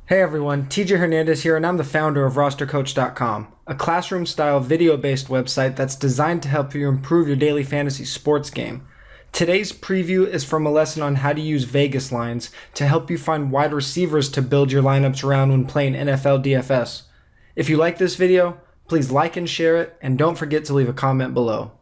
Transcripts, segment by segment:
Hey everyone, TJ Hernandez here, and I'm the founder of RosterCoach.com, a classroom-style video-based website that's designed to help you improve your daily fantasy sports game. Today's preview is from a lesson on how to use Vegas lines to help you find wide receivers to build your lineups around when playing NFL DFS. If you like this video, please like and share it, and don't forget to leave a comment below.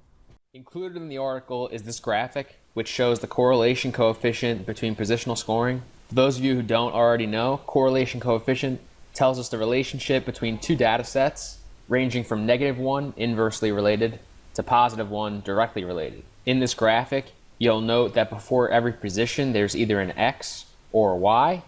Included in the article is this graphic, which shows the correlation coefficient between positional scoring. For those of you who don't already know, correlation coefficient tells us the relationship between two data sets ranging from -1, inversely related, to +1, directly related. In this graphic, you'll note that before every position, there's either an X or a Y.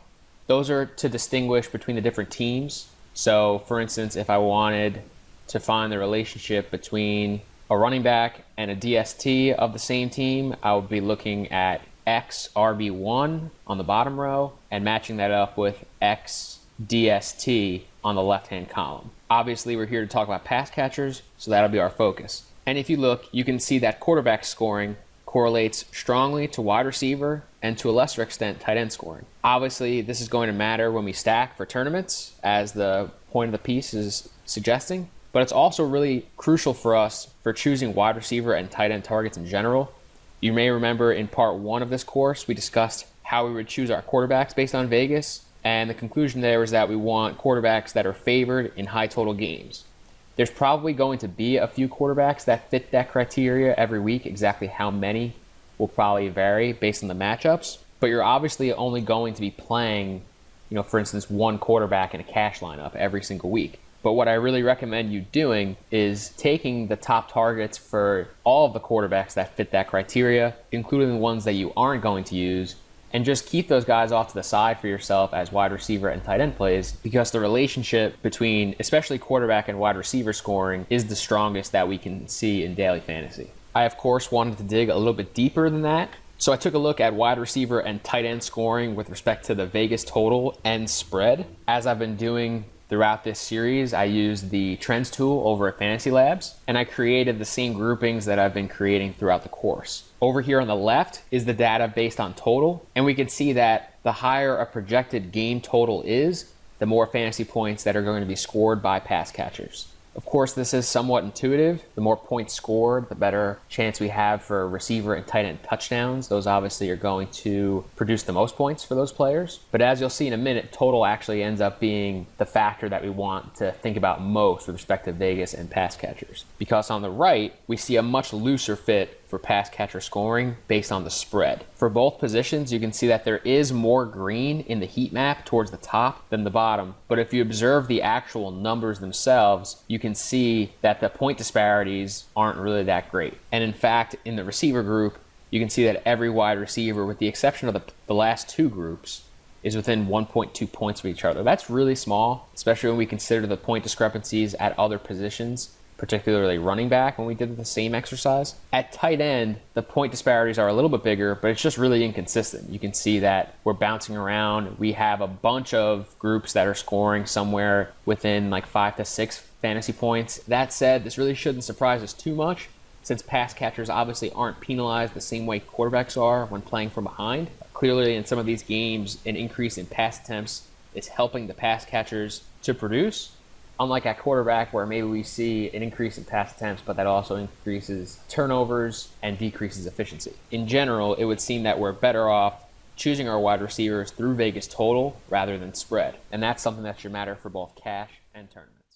Those are to distinguish between the different teams. So, for instance, if I wanted to find the relationship between a running back and a DST of the same team, I would be looking at X RB1 on the bottom row and matching that up with X DST on the left-hand column. Obviously, we're here to talk about pass catchers, so that'll be our focus. And if you look, you can see that quarterback scoring correlates strongly to wide receiver and to a lesser extent tight end scoring. Obviously, this is going to matter when we stack for tournaments, as the point of the piece is suggesting, but it's also really crucial for us for choosing wide receiver and tight end targets in general. You may remember in part 1 of this course, we discussed how we would choose our quarterbacks based on Vegas, and the conclusion there was that we want quarterbacks that are favored in high total games. There's probably going to be a few quarterbacks that fit that criteria every week. Exactly how many will probably vary based on the matchups, but you're obviously only going to be playing, for instance, one quarterback in a cash lineup every single week. But what I really recommend you doing is taking the top targets for all of the quarterbacks that fit that criteria, including the ones that you aren't going to use, and just keep those guys off to the side for yourself as wide receiver and tight end plays, because the relationship between especially quarterback and wide receiver scoring is the strongest that we can see in daily fantasy. I, of course, wanted to dig a little bit deeper than that, so I took a look at wide receiver and tight end scoring with respect to the Vegas total and spread. As I've been doing throughout this series, I used the Trends tool over at Fantasy Labs, and I created the same groupings that I've been creating throughout the course. Over here on the left is the data based on total, and we can see that the higher a projected game total is, the more fantasy points that are going to be scored by pass catchers. Of course, this is somewhat intuitive. The more points scored, the better chance we have for receiver and tight end touchdowns. Those obviously are going to produce the most points for those players. But as you'll see in a minute, total actually ends up being the factor that we want to think about most with respect to Vegas and pass catchers. Because on the right, we see a much looser fit for pass catcher scoring based on the spread. For both positions, you can see that there is more green in the heat map towards the top than the bottom. But if you observe the actual numbers themselves, you can see that the point disparities aren't really that great. And in fact, in the receiver group, you can see that every wide receiver, with the exception of the last two groups, is within 1.2 points of each other. That's really small, especially when we consider the point discrepancies at other positions, particularly running back, when we did the same exercise. At tight end, the point disparities are a little bit bigger, but it's just really inconsistent. You can see that we're bouncing around. We have a bunch of groups that are scoring somewhere within like 5 to 6 fantasy points. That said, this really shouldn't surprise us too much, since pass catchers obviously aren't penalized the same way quarterbacks are when playing from behind. Clearly, in some of these games, an increase in pass attempts is helping the pass catchers to produce. Unlike at quarterback, where maybe we see an increase in pass attempts, but that also increases turnovers and decreases efficiency. In general, it would seem that we're better off choosing our wide receivers through Vegas total rather than spread. And that's something that should matter for both cash and tournaments.